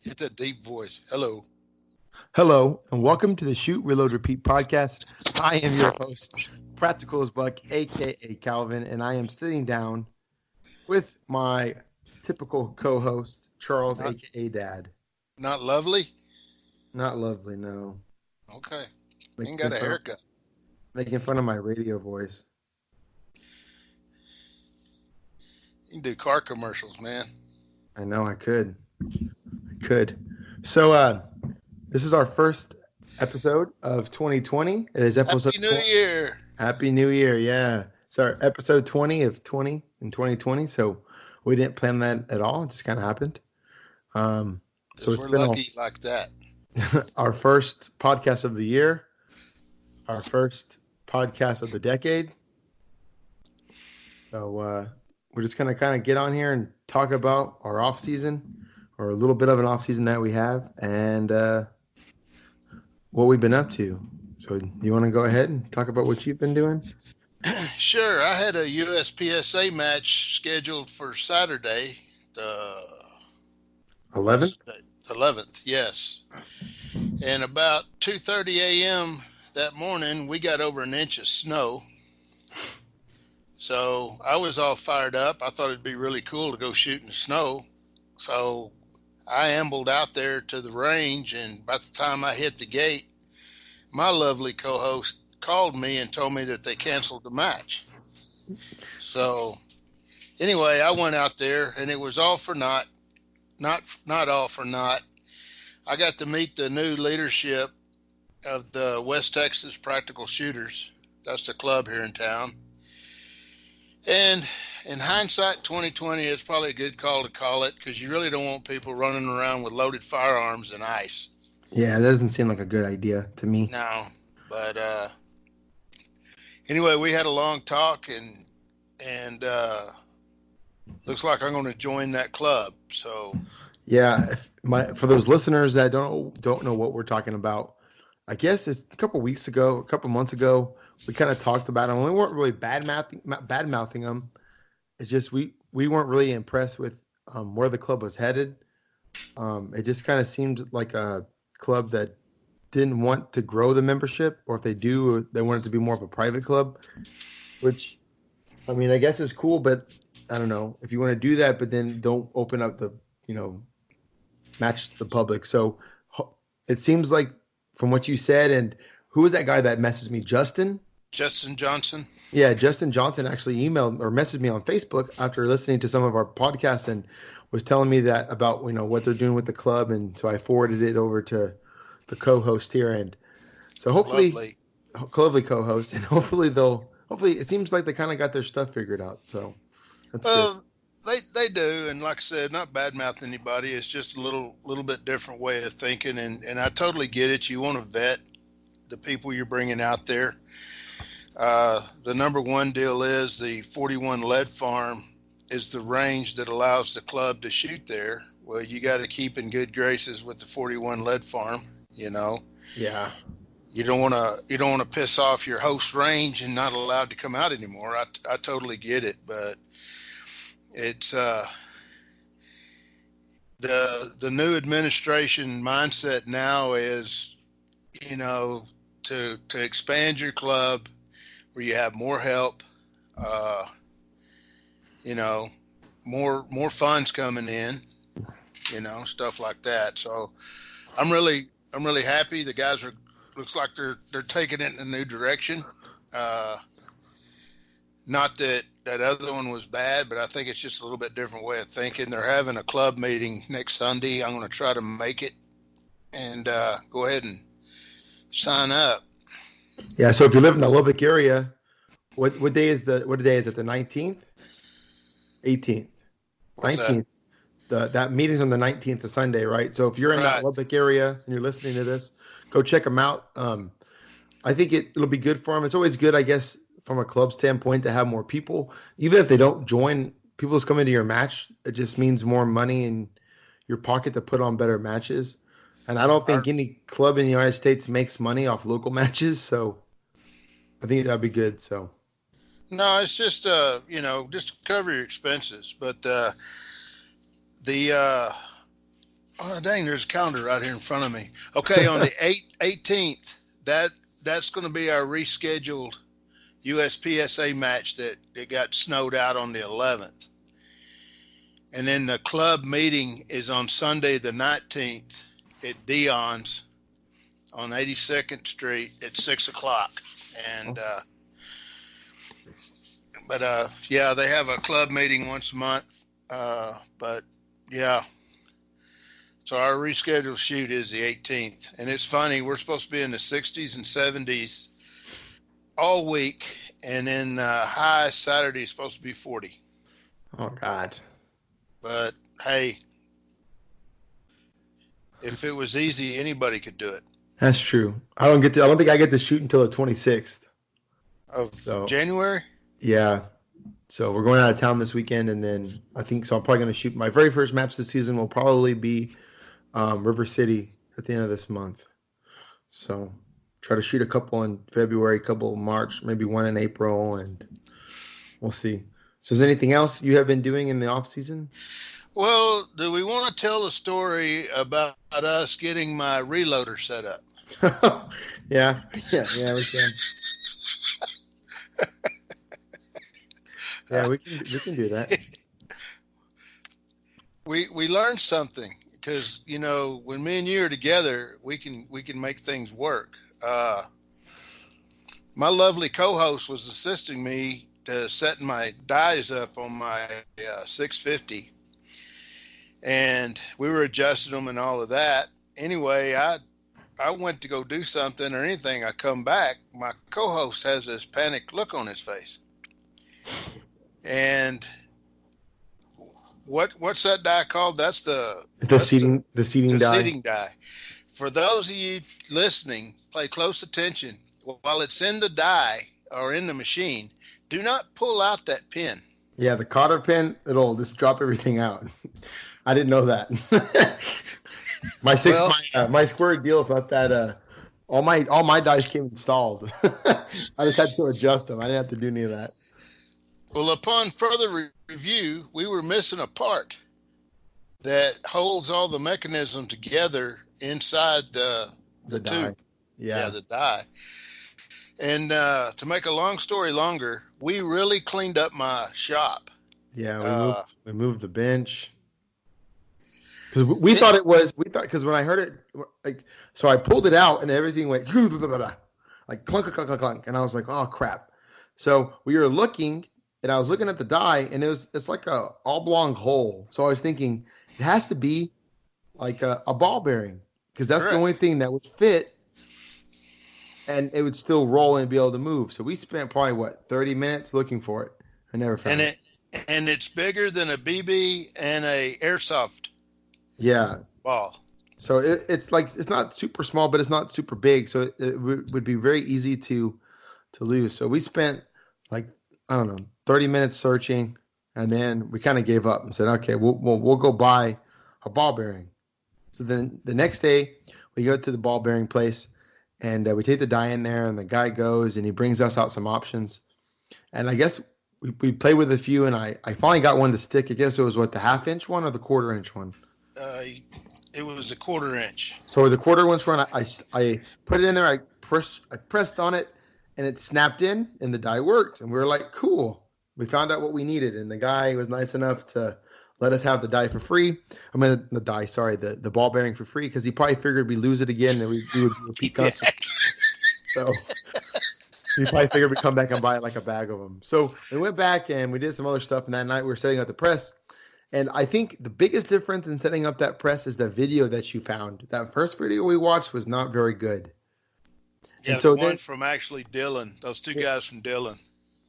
Hit that deep voice. Hello. Hello, and welcome to the Shoot, Reload, Repeat podcast. I am your host, Practical as Buck, aka Calvin, and I am sitting down with my typical co-host, Charles, Not aka Dad. not lovely? Not lovely, no. Okay. Ain't Making got a fun of haircut. making fun of my radio voice. You can do car commercials, man. I know I could. I could. So this is our first episode of 2020. It is episode Happy New 20. Year. Happy New Year, yeah. So our episode 20 of 20 in 2020. So we didn't plan that at all. It just kind of happened. So Because it's we're been lucky like that. our first podcast of the year, our first podcast of the decade. So we're just gonna kind of get on here and talk about our off season, or a little bit of an off season that we have, and what we've been up to. So you want to go ahead and talk about what you've been doing? Sure, I had a USPSA match scheduled for Saturday, the what was 11th. the date? 11th, yes. And about 2:30 a.m. that morning, we got over an inch of snow. So I was all fired up. I thought it'd be really cool to go shoot in the snow. So I ambled out there to the range, and by the time I hit the gate, my lovely co-host called me and told me that they canceled the match. So anyway, I went out there, and it was all for naught. Not all for naught. I got to meet the new leadership of the West Texas Practical Shooters. That's the club here in town. And in hindsight, 2020 is probably a good call to call it, because you really don't want people running around with loaded firearms and ice. Yeah, it doesn't seem like a good idea to me. No, but anyway, we had a long talk, and looks like I'm going to join that club. So Yeah, for those listeners that don't know what we're talking about, I guess it's a couple weeks ago, a couple months ago, we kind of talked about them. We weren't really bad mouthing them. It's just we weren't really impressed with where the club was headed. It just kind of seemed like a club that didn't want to grow the membership, or if they do, they want it to be more of a private club. Which, I mean, I guess is cool, but I don't know if you want to do that, but then don't open up the match to the public. So it seems like from what you said, and who was that guy that messaged me? Justin? Justin Johnson. Yeah, Justin Johnson actually emailed or messaged me on Facebook after listening to some of our podcasts and was telling me that about what they're doing with the club, and so I forwarded it over to the co-host here, and so hopefully, Lovely. lovely co-host, and hopefully it seems like they kind of got their stuff figured out, so that's good. Well, they do, and like I said, not badmouth anybody. It's just a little bit different way of thinking, and I totally get it. You want to vet the people you're bringing out there. The number one deal is the 41 lead farm is the range that allows the club to shoot there. Well, you got to keep in good graces with the 41 lead farm. You know, Yeah. you don't want to piss off your host range and not allowed to come out anymore. I totally get it, but it's the new administration mindset now is, you know, to expand your club where you have more help, uh, you know, more funds coming in, stuff like that. So I'm really happy. The guys are looks like they're taking it in a new direction. Uh, Not that that other one was bad, but I think it's just a little bit different way of thinking. They're having a club meeting next Sunday. I'm going to try to make it and go ahead and sign up. Yeah, so if you live in the Lubbock area, what day is it? The 19th? 18th. What's that? 19th. That meeting's on the 19th of Sunday, right? So if you're in that Right. Lubbock area and you're listening to this, go check them out. I think it'll be good for them. It's always good, I guess, from a club standpoint to have more people. Even if they don't join, people just come into your match. It just means more money in your pocket to put on better matches. And I don't Our, think any club in the United States makes money off local matches. So I think that'd be good. So no, it's just just cover your expenses. But the Oh, dang, there's a calendar right here in front of me. Okay, on the 18th, that's going to be our rescheduled USPSA match that got snowed out on the 11th. And then the club meeting is on Sunday the 19th at Dion's on 82nd Street at 6 o'clock. And, yeah, they have a club meeting once a month. But yeah, so our rescheduled shoot is the 18th. And it's funny, we're supposed to be in the 60s and 70s all week. And then high Saturday is supposed to be 40. Oh, God. But hey, if it was easy, anybody could do it. That's true. I don't think I get to shoot until the 26th of January. Yeah. So we're going out of town this weekend, and then I think so. I'm probably going to shoot my very first match this season. Will probably be River City at the end of this month. So try to shoot a couple in February, a couple in March, maybe one in April, and we'll see. So is there anything else you have been doing in the off season? Well, do we want to tell the story about us getting my reloader set up? Yeah, we can. Yeah, we can do that. We learned something because when me and you are together, we can make things work. My lovely co-host was assisting me to setting my dies up on my 650, and we were adjusting them and all of that. Anyway, I went to go do something or anything. I come back, my co-host has this panicked look on his face. And what's that die called? That's the seating die. For those of you listening, pay close attention. While it's in the die or in the machine, do not pull out that pin. Yeah, the cotter pin, it'll just drop everything out. I didn't know that. My square deal is not that. All my dice came installed. I just had to adjust them. I didn't have to do any of that. Well, upon further review, we were missing a part that holds all the mechanism together inside the tube. Yeah, the die. And to make a long story longer, we really cleaned up my shop. Yeah, we moved the bench. Because because when I heard it, so I pulled it out and everything went like clunk, clunk, clunk, clunk, and I was like, oh crap. So we were looking, and I was looking at the die, and it's like a oblong hole. So I was thinking it has to be like a ball bearing, because that's the only thing that would fit, and it would still roll and be able to move. So we spent probably 30 minutes looking for it. I never found it. And it's bigger than a BB and a airsoft. Yeah. Ball. So it's not super small, but it's not super big. So it would be very easy to lose. So we spent 30 minutes searching, and then we kind of gave up and said, okay, we'll go buy a ball bearing. So then the next day we go to the ball bearing place, and we take the die in there, and the guy goes and he brings us out some options. And I guess we played with a few, and I finally got one to stick. I guess it was the 1/2 inch one or the 1/4 inch one? It was a 1/4 inch. So the 1/4 inch one, I put it in there. I pressed on it, and it snapped in, and the die worked. And we were like, cool. We found out what we needed, and the guy was nice enough to let us have the die for free. I mean, the ball bearing for free, because he probably figured we'd lose it again, and we would repeat custom. So he probably figured we'd come back and buy like a bag of them. So we went back, and we did some other stuff, and that night we were setting up the press. And I think the biggest difference in setting up that press is the video that you found. That first video we watched was not very good. Yeah, so one from actually Dylan. Those two guys from Dylan.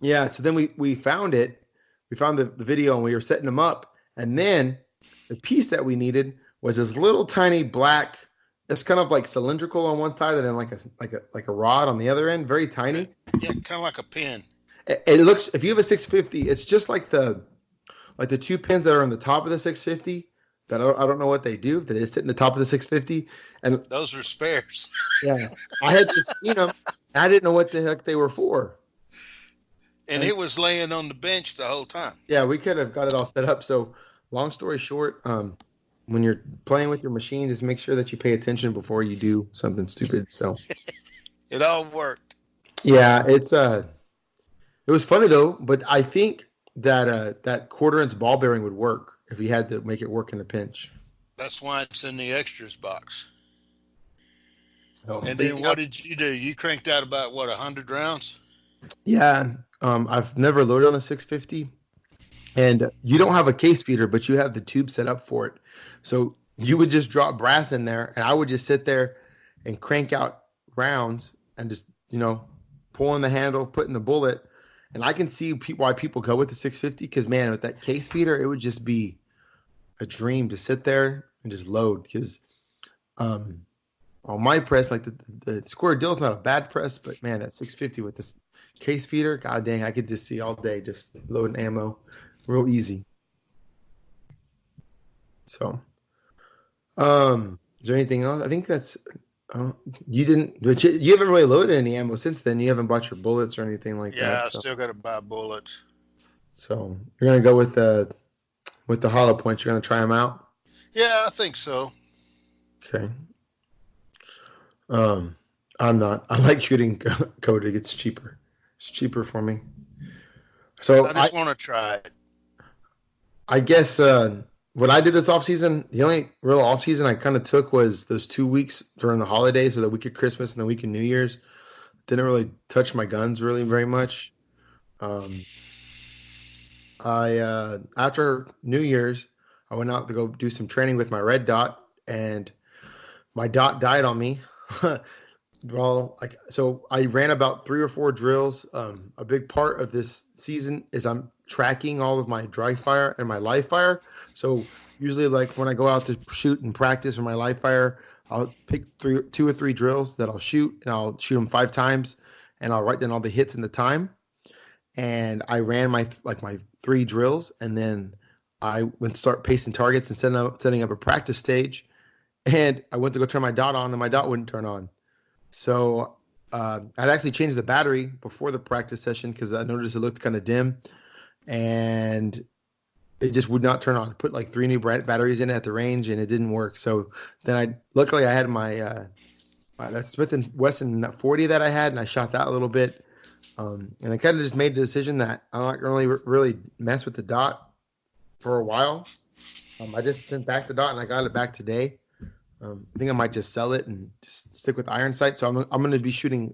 Yeah, so then we found it. We found the video, and we were setting them up. And then the piece that we needed was this little tiny black. It's kind of like cylindrical on one side, and then like a rod on the other end, very tiny. Yeah, kind of like a pin. It looks. If you have a 650, it's just like the two pins that are on the top of the 650. That I don't know what they do. They just sit in the top of the 650, and those are spares. Yeah, I had just seen them. I didn't know what the heck they were for. And it was laying on the bench the whole time. Yeah, we could have got it all set up. So, long story short, when you're playing with your machine, just make sure that you pay attention before you do something stupid. So It all worked. yeah, it was funny though, but I think that that quarter inch ball bearing would work if you had to make it work in a pinch. That's why it's in the extras box. So, And but then what did you do? You cranked out about what, 100 rounds? yeah, I've never loaded on a 650, and you don't have a case feeder, but you have the tube set up for it. So you would just drop brass in there, and I would just sit there and crank out rounds and just pulling the handle, putting the bullet. And I can see why people go with the 650 because man, with that case feeder, it would just be a dream to sit there and just load. Because um, on my press, like the square deal is not a bad press, but man, that 650 with this case feeder, god dang, I could just see all day just loading ammo, real easy. So, is there anything else? I think that's. You didn't, but you haven't really loaded any ammo since then. You haven't bought your bullets or anything like Yeah, that. I still got to buy bullets. So you're gonna go with the hollow points. You're gonna try them out. Yeah, I think so. Okay. Um, I'm not. I like shooting coated. It's cheaper. It's cheaper for me. So I just want to try it. I guess what I did this off season, the only real off season I kind of took was those 2 weeks during the holidays, so the week of Christmas and the week of New Year's. Didn't really touch my guns really very much. Um, I after New Year's, I went out to go do some training with my red dot, and my dot died on me. Well, like so, I ran about 3 or 4 drills. A big part of this season is I'm tracking all of my dry fire and my live fire. So usually, like when I go out to shoot and practice for my live fire, I'll pick 2 or 3 drills that I'll shoot, and I'll shoot them 5 times, and I'll write down all the hits and the time. And I ran my 3 drills, and then I went to start pacing targets and setting up a practice stage. And I went to go turn my dot on, and my dot wouldn't turn on. So I'd actually changed the battery before the practice session because I noticed it looked kind of dim, and it just would not turn on. I put like 3 new batteries in it at the range, and it didn't work. So then luckily I had my that Smith and Wesson 40 that I had, and I shot that a little bit. And I kind of just made the decision that I'm not going to really mess with the dot for a while. I just sent back the dot, and I got it back today. I think I might just sell it and just stick with iron sight. So I'm going to be shooting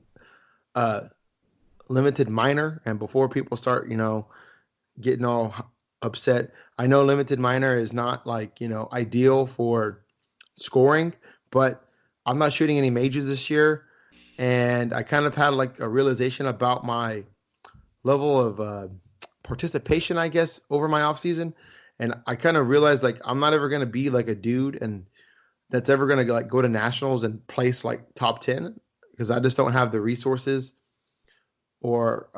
limited minor, and before people start, getting all upset, I know limited minor is not like ideal for scoring, but I'm not shooting any majors this year, and I kind of had like a realization about my level of participation, I guess, over my off season, and I kind of realized like I'm not ever going to be like a dude and that's ever going to like go to nationals and place like top 10 because I just don't have the resources or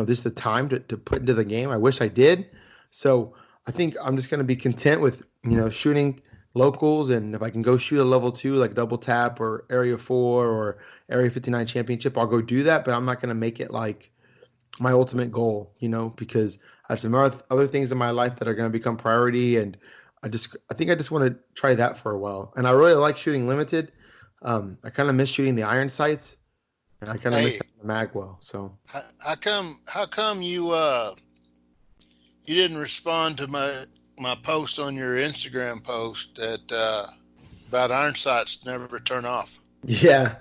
just the time to put into the game. I wish I did. So I think I'm just going to be content with shooting locals, and if I can go shoot a level 2 like double tap or area 4 or area 59 championship, I'll go do that. But I'm not going to make it like my ultimate goal, because I have some other things in my life that are going to become priority, and I think I just want to try that for a while. And I really like shooting limited. I kind of miss shooting the iron sights, and I kind of miss Hey, the magwell. So how come you didn't respond to my post on your Instagram post that about iron sights never turn off? yeah,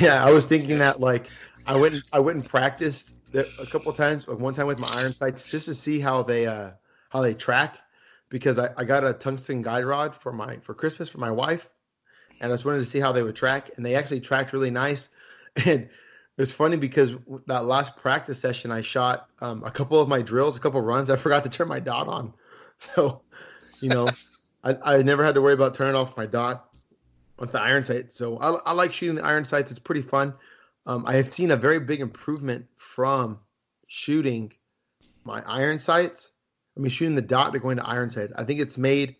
yeah, I was thinking that like I went and practiced a couple of times, like one time with my iron sights just to see how they track, because I got a tungsten guide rod for Christmas for my wife, and I just wanted to see how they would track, and they actually tracked really nice. And it's funny because that last practice session, I shot a couple of my drills, a couple of runs. I forgot to turn my dot on, so you know, I never had to worry about turning off my dot with the iron sights. So I like shooting the iron sights. It's pretty fun. I have seen a very big improvement from shooting my iron sights. I mean, shooting the dot to going to iron sights. I think it's made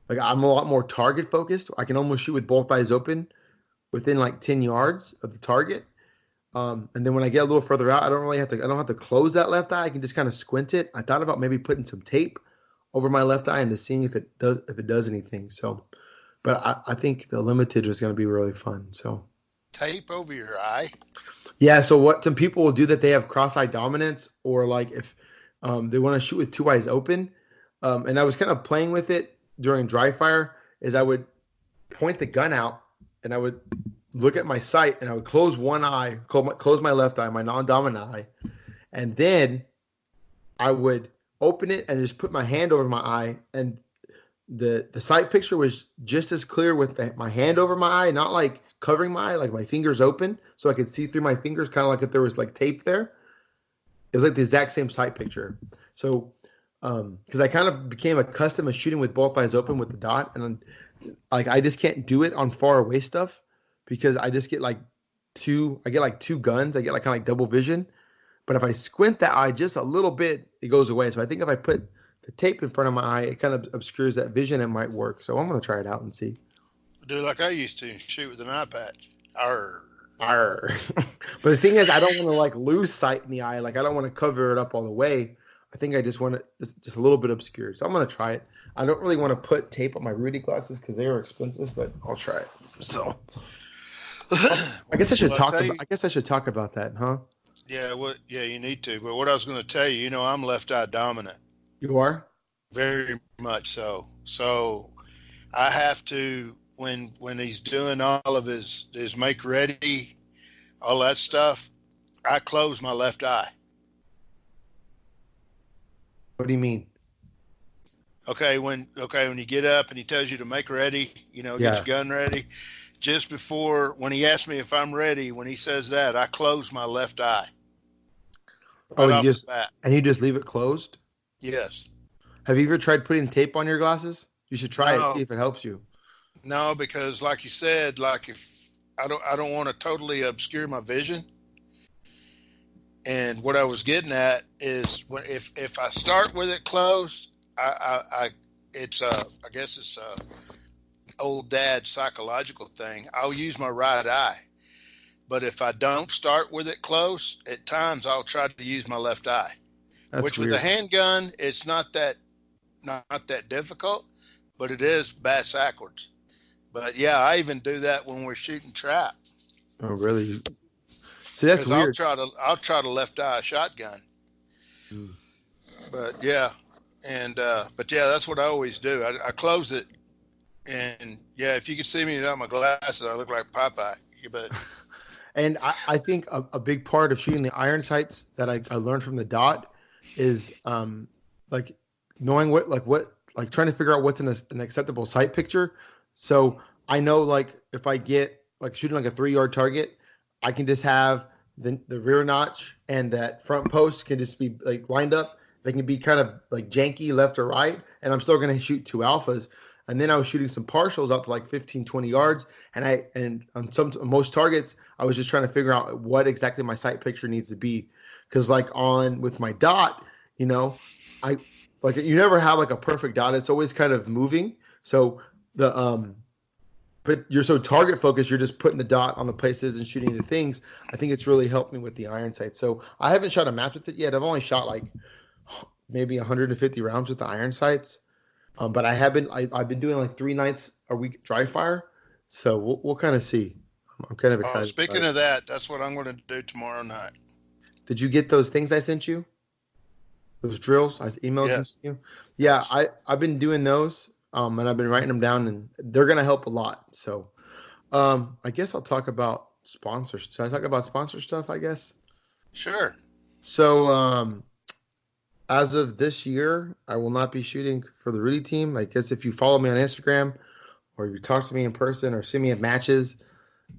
like I'm a lot more target focused. I can almost shoot with both eyes open within like 10 yards of the target. And then when I get a little further out, I don't have to close that left eye. I can just kind of squint it. I thought about maybe putting some tape over my left eye and to seeing if it does anything. So, but I think the limited is going to be really fun. So Tape over your eye. yeah. So what some people will do that they have cross eye dominance, or like if they want to shoot with two eyes open, and I was kind of playing with it during dry fire, is I would point the gun out and I would look at my sight and I would close one eye, close my left eye, my non-dominant eye, and then I would open it and just put my hand over my eye, and the sight picture was just as clear with my hand over my eye, not like covering my eye, like my fingers open, so I could see through my fingers, kind of like if there was like tape there. It was like the exact same sight picture. So, because I kind of became accustomed to shooting with both eyes open with the dot, and like I just can't do it on far away stuff because I just get like two guns. I get like kind of like double vision. But if I squint that eye just a little bit, it goes away. So I think if I put the tape in front of my eye, it kind of obscures that vision. It might work. So I'm going to try it out and see. Do like I used to, shoot with an eye patch. Arr. Arr. But the thing is, I don't want to like lose sight in the eye. Like I don't want to cover it up all the way. I think I just want it just a little bit obscure. So I'm going to try it. I don't really want to put tape on my Rudy glasses because they are expensive, but I'll try it. So I guess I should talk about that, huh? Yeah, yeah, you need to. But what I was going to tell you, I'm left eye dominant. You are? Very much so. So I have to, when he's doing all of his make ready, all that stuff, I close my left eye. What do you mean? Okay, when you get up and he tells you to make ready, get your gun ready. Just before, when he asks me if I'm ready, when he says that, I close my left eye. Right off the bat. And you just leave it closed? Yes. Have you ever tried putting tape on your glasses? You should try it, see if it helps you. No, because like you said, like if I don't want to totally obscure my vision. And what I was getting at is if I start with it closed, I guess it's a old dad psychological thing. I'll use my right eye. But if I don't start with it close, at times I'll try to use my left eye. That's which weird. With a handgun, it's not that difficult, but it is bass backwards. But yeah, I even do that when we're shooting trap. Oh, really? See, that's weird. I'll try to left eye shotgun. But yeah, but yeah, that's what I always do. I close it, and yeah, if you could see me without my glasses, I look like Popeye. But and I think a big part of shooting the iron sights that I learned from the dot is like knowing like trying to figure out what's an acceptable sight picture. So I know like if I get like shooting like a 3-yard target, I can just have the rear notch and that front post can just be like lined up. They can be kind of like janky left or right, and I'm still going to shoot 2 alphas. And then I was shooting some partials out to like 15, 20 yards. And on most targets, I was just trying to figure out what exactly my sight picture needs to be. Because like with my dot, I like you never have like a perfect dot. It's always kind of moving. So but you're so target focused, you're just putting the dot on the places and shooting the things. I think it's really helped me with the iron sight. So I haven't shot a match with it yet. I've only shot like maybe 150 rounds with the iron sights. But I've been doing like 3 nights a week dry fire. So we'll kind of see. I'm kind of excited. Speaking of that, that's what I'm going to do tomorrow night. Did you get those things I sent you? Those drills I emailed them to you? Yeah, I've been doing those. And I've been writing them down, and they're going to help a lot. So I guess I'll talk about sponsors. Should I talk about sponsor stuff, I guess? Sure. So as of this year, I will not be shooting for the Rudy team. I guess if you follow me on Instagram or you talk to me in person or see me at matches,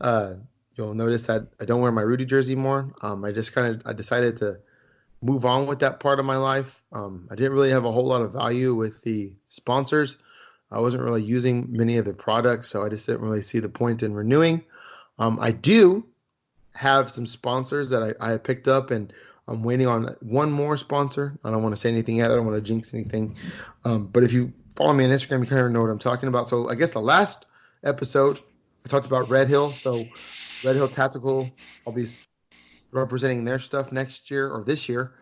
you'll notice that I don't wear my Rudy jersey more. I decided to move on with that part of my life. I didn't really have a whole lot of value with the sponsors. I wasn't really using many of their products, so I just didn't really see the point in renewing. I do have some sponsors that I picked up, and I'm waiting on one more sponsor. I don't want to say anything yet. I don't want to jinx anything. But if you follow me on Instagram, you kind of know what I'm talking about. So I guess the last episode, I talked about Red Hill. So Red Hill Tactical, I'll be representing their stuff next year or this year.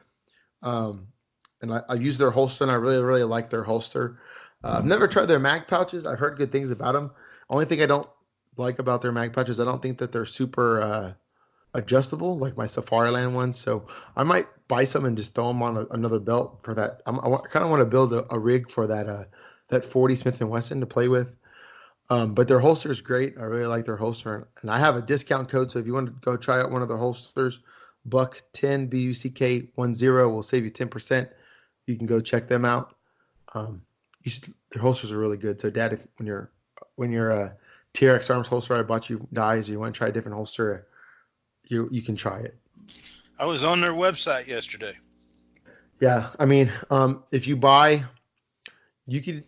and I use their holster, and I really, really like their holster. I've never tried their mag pouches. I've heard good things about them. Only thing I don't like about their mag pouches, I don't think that they're super adjustable like my Safariland ones. So I might buy some and just throw them on another belt for that. Kind of want to build a rig for that 40 Smith and Wesson to play with. But their holster is great. I really like their holster, and I have a discount code. So if you want to go try out one of the holsters, Buck10 BUCK10 will save you 10%. You can go check them out. Their holsters are really good. So, Dad, when your TRX Arms holster I bought you dies, or you want to try a different holster, you can try it. I was on their website yesterday. Yeah, I mean, if you buy, you could.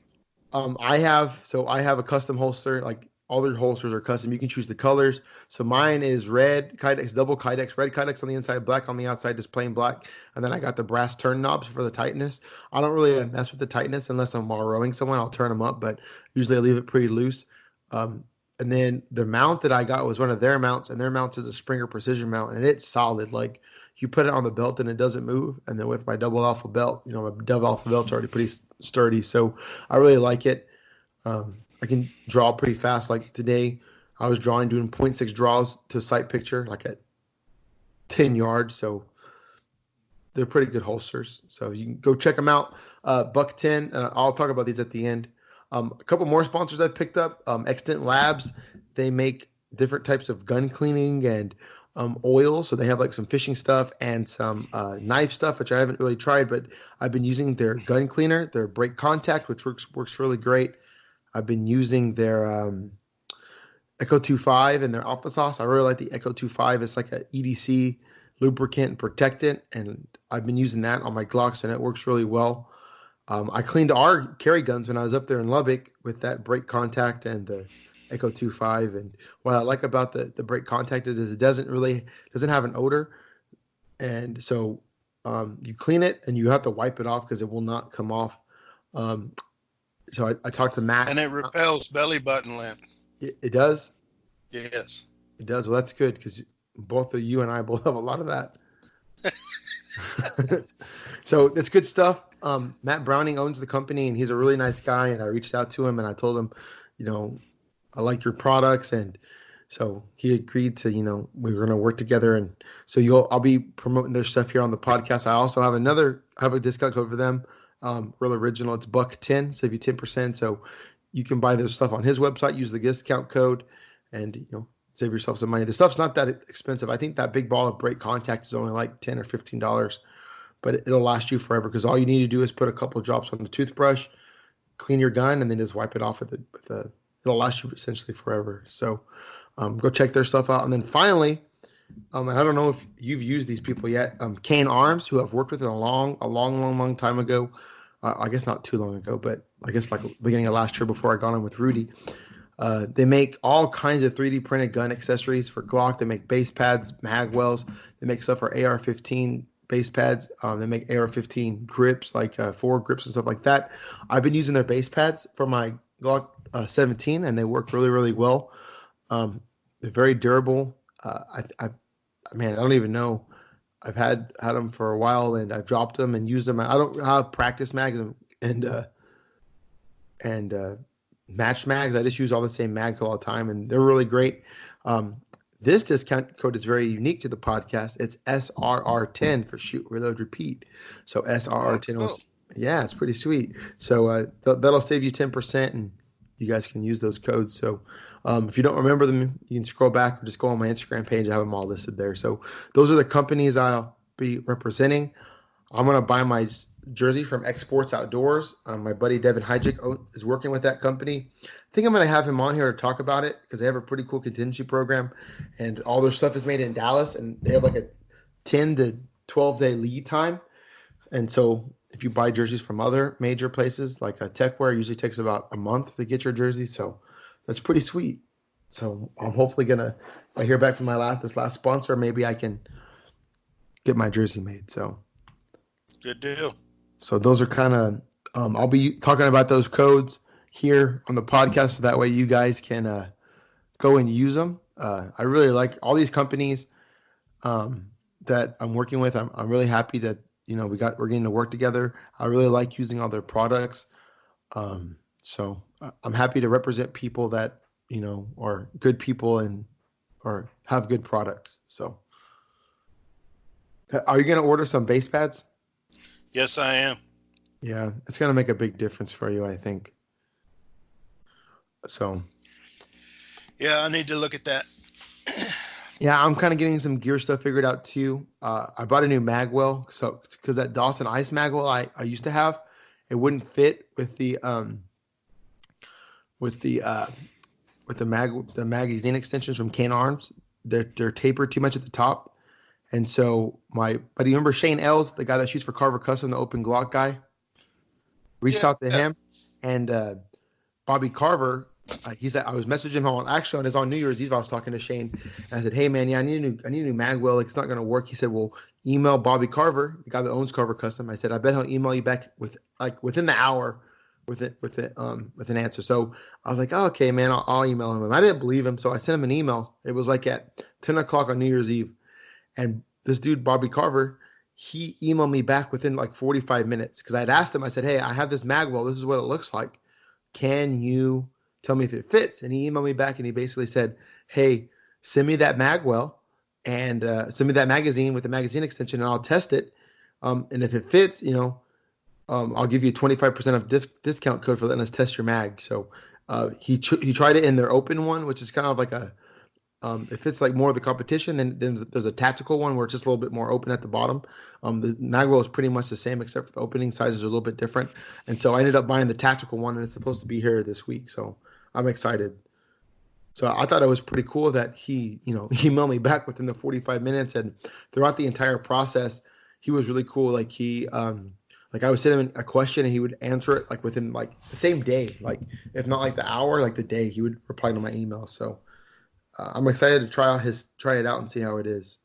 I have a custom holster. Like all their holsters are custom. You can choose the colors. So mine is red Kydex, double Kydex, red Kydex on the inside, black on the outside, just plain black. And then I got the brass turn knobs for the tightness. I don't really mess with the tightness unless I'm while rowing someone. I'll turn them up, but usually I leave it pretty loose. And then the mount that I got was one of their mounts, and their mount is a Springer Precision mount, and it's solid. Like you put it on the belt and it doesn't move. And then with my double alpha belt, my double alpha belt's already pretty sturdy. So I really like it. I can draw pretty fast. Like today, I was doing 0.6 draws to sight picture, like at 10 yards. So they're pretty good holsters. So you can go check them out. Buck10. I'll talk about these at the end. A couple more sponsors I picked up. Extant Labs. They make different types of gun cleaning and oil. So they have like some fishing stuff and some knife stuff, which I haven't really tried, but I've been using their gun cleaner, their brake contact, which works really great. I've been using their Echo 2.5 and their Alpha Sauce. I really like the Echo 2.5. It's like an EDC lubricant and protectant, and I've been using that on my Glocks, and it works really well. I cleaned our carry guns when I was up there in Lubbock with that brake contact and the Echo 2.5. And what I like about the brake contact is it doesn't have an odor, and so you clean it and you have to wipe it off because it will not come off. So I talked to Matt. And it repels belly button lint. It does? Yes. It does. Well, that's good because both of you and I both have a lot of that. So it's good stuff. Matt Browning owns the company, and he's a really nice guy. And I reached out to him, and I told him, I like your products. And so he agreed to, we were going to work together. And so I'll be promoting their stuff here on the podcast. I also have a discount code for them. Real original. It's Buck10, save you 10%. So you can buy their stuff on his website, use the discount code, and save yourself some money. The stuff's not that expensive. I think that big ball of brake contact is only like $10 or $15, but it'll last you forever because all you need to do is put a couple of drops on the toothbrush, clean your gun, and then just wipe it off with it'll last you essentially forever. So go check their stuff out. And then finally, and I don't know if you've used these people yet, Kane Arms, who I've worked with a long time ago. I guess not too long ago, but I guess like beginning of last year before I got on with Rudy. They make all kinds of 3D printed gun accessories for Glock. They make base pads, mag wells. They make stuff for AR-15 base pads. They make AR-15 grips, like forward grips and stuff like that. I've been using their base pads for my Glock 17, and they work really, really well. They're very durable. I don't even know. I've had them for a while, and I've dropped them and used them. I don't have practice mags and match mags. I just use all the same mags all the time, and they're really great. This discount code is very unique to the podcast. It's SRR10 for shoot, reload, repeat. So SRR10. Oh, cool. Yeah, it's pretty sweet. So that'll save you 10%, and you guys can use those codes. So if you don't remember them, you can scroll back or just go on my Instagram page. I have them all listed there. So those are the companies I'll be representing. I'm going to buy my jersey from Exports Outdoors. My buddy Devin Hyjic is working with that company. I think I'm going to have him on here to talk about it because they have a pretty cool contingency program, and all their stuff is made in Dallas, and they have like a 10 to 12 day lead time. And so if you buy jerseys from other major places like Techwear, usually takes about a month to get your jersey. So that's pretty sweet. So I'm hopefully going to, if I hear back from this last sponsor, maybe I can get my jersey made. So good deal. So those are kind of, I'll be talking about those codes here on the podcast, so that way you guys can go and use them. I really like all these companies that I'm working with. I'm really happy that we're getting to work together. I really like using all their products. So I'm happy to represent people that, are good people and or have good products. So are you going to order some base pads? Yes, I am. Yeah, it's going to make a big difference for you, I think. So Yeah, I need to look at that. yeah, I'm kind of getting some gear stuff figured out too. I bought a new magwell, so because that Dawson Ice magwell I used to have, it wouldn't fit with with the uh, the magazine extensions from Cane Arms. They're tapered too much at the top, and so but do you remember Shane Eld, the guy that shoots for Carver Custom, the open Glock guy? Reached Yeah. out to him, and Bobby Carver. He said I was messaging him on it's on New Year's Eve. I was talking to Shane, and I said, "Hey man, yeah, I need a new magwell. Like, it's not going to work." He said, "Well, email Bobby Carver, the guy that owns Carver Custom." I said, "I bet he'll email you back within the hour with an answer." So I was like, "Oh, okay, man, I'll email him." And I didn't believe him, so I sent him an email. It was like at 10 o'clock on New Year's Eve, and this dude Bobby Carver, he emailed me back within like 45 minutes because I'd asked him. I said, "Hey, I have this magwell. This is what it looks like. Can you tell me if it fits?" And he emailed me back and he basically said, "Hey, send me that magwell and send me that magazine with the magazine extension and I'll test it. And if it fits, I'll give you a 25% of discount code for letting us test your mag." So he tried it in their open one, which is kind of like if it's like more of the competition, then there's a tactical one where it's just a little bit more open at the bottom. The magwell is pretty much the same except for the opening sizes are a little bit different. And so I ended up buying the tactical one, and it's supposed to be here this week. So I'm excited. So I thought it was pretty cool that he, he emailed me back within the 45 minutes, and throughout the entire process, he was really cool. Like like I would send him a question and he would answer it like within like the same day, like if not like the hour, like the day, he would reply to my email. So I'm excited to try it out and see how it is.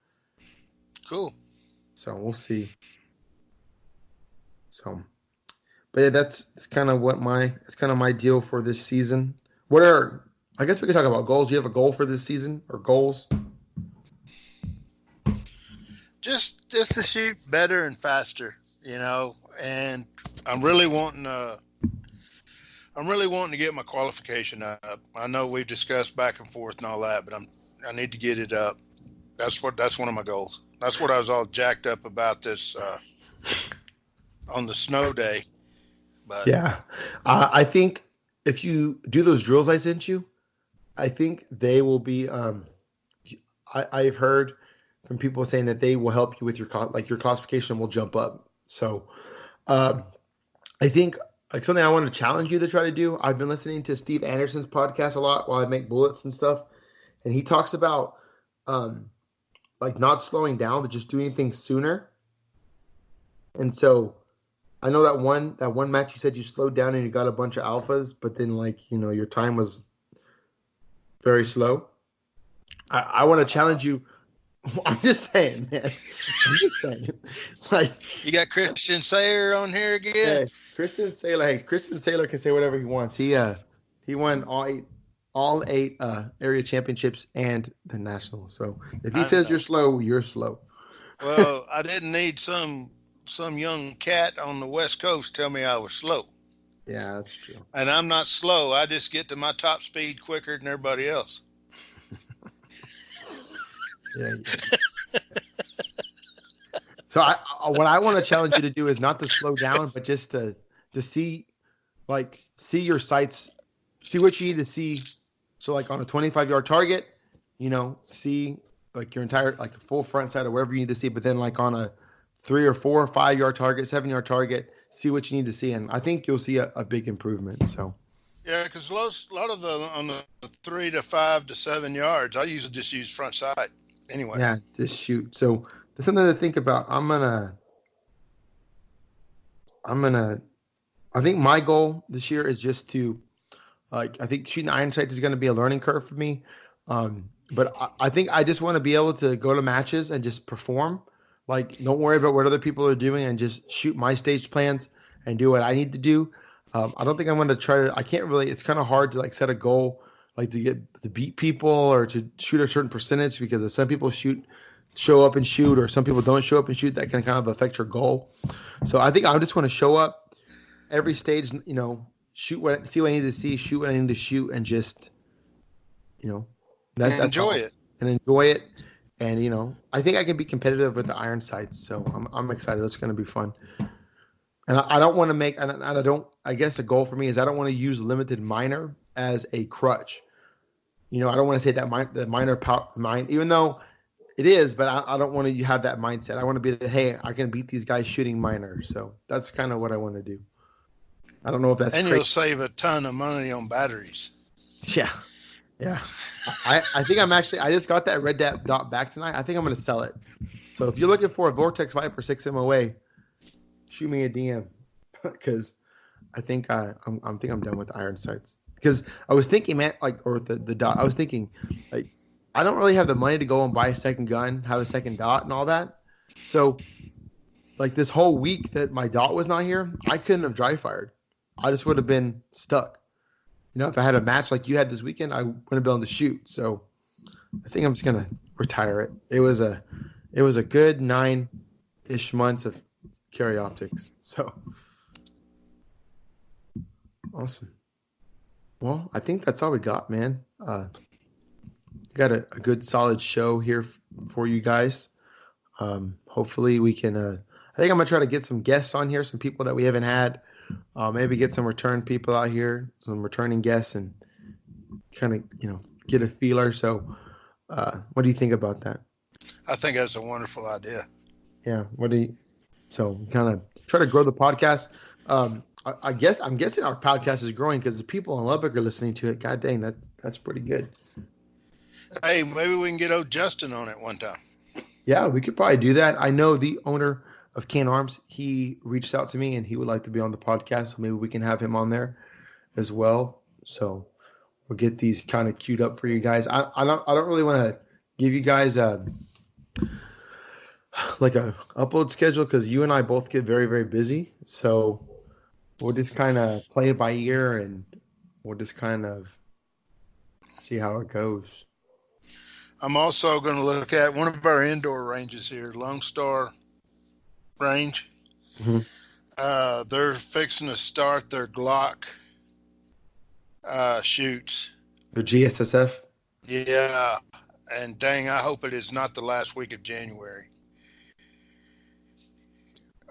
Cool. So we'll see. So, but yeah, that's kind of my deal for this season. I guess we could talk about goals. Do you have a goal for this season or goals? Just to shoot better and faster, and I'm really wanting to get my qualification up. I know we've discussed back and forth and all that, but I need to get it up. That's one of my goals. That's what I was all jacked up about this on the snow day. But Yeah, I think if you do those drills I sent you, I think they will be. I've heard from people saying that they will help you with your your classification will jump up. So I think like something I want to challenge you to try to do. I've been listening to Steve Anderson's podcast a lot while I make bullets and stuff, and he talks about like not slowing down but just doing things sooner. And so I know that one match you said you slowed down and you got a bunch of alphas, but then your time was very slow. I want to challenge you. I'm just saying, man. I'm just saying. Like, you got Christian Sayer on here again. hey, Christian Saylor can say whatever he wants. He won all eight area championships and the nationals. So if he says you're slow, you're slow. Well, I didn't need some young cat on the West Coast tell me I was slow. Yeah, that's true. And I'm not slow. I just get to my top speed quicker than everybody else. Yeah. So what I want to challenge you to do is not to slow down, but just to see your sights, see what you need to see. So like on a 25-yard target, see like your entire like full front side or whatever you need to see. But then like on a 3 or 4 or 5-yard target, 7-yard target, see what you need to see, and I think you'll see a big improvement. So. Yeah, because a lot of on the 3 to 5 to 7 yards, I usually just use front sight anyway. Yeah, just shoot. So there's something to think about. I think my goal this year is just to, I think shooting iron sights is going to be a learning curve for me. But I think I just want to be able to go to matches and just perform. Like, don't worry about what other people are doing and just shoot my stage plans and do what I need to do. I don't think I'm going to try to. I can't really. It's kind of hard to like set a goal, like to beat people or to shoot a certain percentage because some people shoot show up and shoot, or some people don't show up and shoot. That can kind of affect your goal. So I think I just want to show up every stage, see what I need to see, shoot what I need to shoot, and just, that's Enjoy all, it. and enjoy it. And I think I can be competitive with the iron sights, so I'm excited. It's going to be fun. And I don't want to make, and I don't. I guess the goal for me is I don't want to use limited minor as a crutch. I don't want to say that the minor mine, even though it is, but I don't want to have that mindset. I want to be the, hey, I can beat these guys shooting minor. So that's kind of what I want to do. I don't know if that's And crazy. you'll save a ton of money on batteries. Yeah. Yeah. I think I just got that red dot back tonight. I think I'm going to sell it. So if you're looking for a Vortex Viper 6 MOA, shoot me a DM because I think I'm done with iron sights. Because I was thinking, man, or the dot. I was thinking, I don't really have the money to go and buy a second gun, have a second dot, and all that. So, this whole week that my dot was not here, I couldn't have dry fired. I just would have been stuck. If I had a match like you had this weekend, I wouldn't have been able to shoot. So, I think I'm just gonna retire it. It was a good 9-ish months of carry optics. So, awesome. Well, I think that's all we got, man. Got a good solid show here for you guys. Hopefully we can, I think I'm going to try to get some guests on here, some people that we haven't had. Maybe get some return people out here, some returning guests, and kind of, get a feeler. So what do you think about that? I think that's a wonderful idea. Yeah. So kind of try to grow the podcast. I'm guessing our podcast is growing because the people in Lubbock are listening to it. God dang, that's pretty good. Hey, maybe we can get old Justin on it one time. Yeah, we could probably do that. I know the owner of Cane Arms. He reached out to me and he would like to be on the podcast. So maybe we can have him on there as well. So we'll get these kind of queued up for you guys. I don't really want to give you guys a upload schedule because you and I both get very, very busy. So we'll just kind of play it by ear and we'll just kind of see how it goes. I'm also going to look at one of our indoor ranges here, Lone Star Range. Mm-hmm. They're fixing to start their Glock shoots. The GSSF? Yeah. And dang, I hope it is not the last week of January.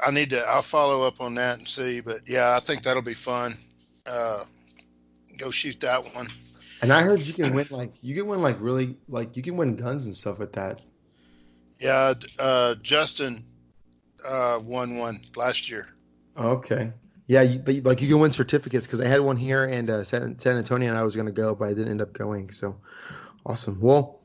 I'll follow up on that and see. But yeah, I think that'll be fun. Go shoot that one. And I heard you can win you can win guns and stuff with that. Yeah, Justin won one last year. Okay. Yeah, you can win certificates because I had one here and San Antonio, and I was going to go, but I didn't end up going. So awesome. Well,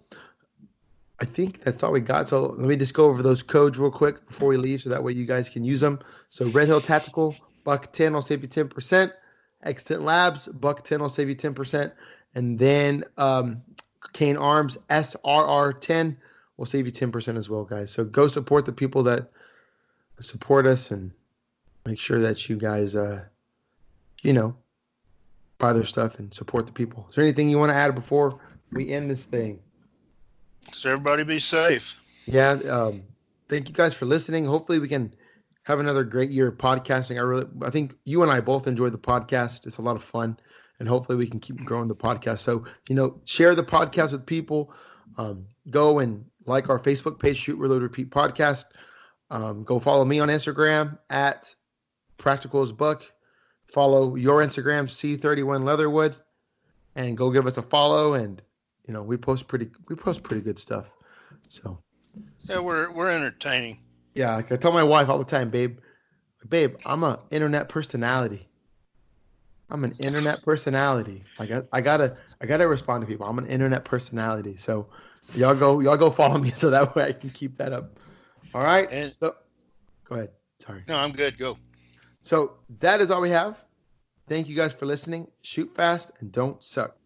I think that's all we got. So let me just go over those codes real quick before we leave, so that way you guys can use them. So Red Hill Tactical, $110 will save you 10%. Extant Labs, $110 will save you 10%. And then Cane Arms, SRR10 will save you 10% as well, guys. So go support the people that support us and make sure that you guys, buy their stuff and support the people. Is there anything you want to add before we end this thing? So everybody be safe. Yeah. Thank you guys for listening. Hopefully we can have another great year of podcasting. I think you and I both enjoy the podcast. It's a lot of fun. And hopefully we can keep growing the podcast. So, share the podcast with people. Go and like our Facebook page, Shoot, Reload, Repeat Podcast. Go follow me on Instagram at PracticalsBuck. Follow your Instagram, C31 Leatherwood. And go give us a follow. And, we post pretty good stuff. So. Yeah, we're entertaining. Yeah, I tell my wife all the time, babe, I'm an internet personality. I'm an internet personality. I gotta respond to people. I'm an internet personality. So y'all go follow me so that way I can keep that up. All right. So go ahead. Sorry. No, I'm good. Go. So that is all we have. Thank you guys for listening. Shoot fast and don't suck.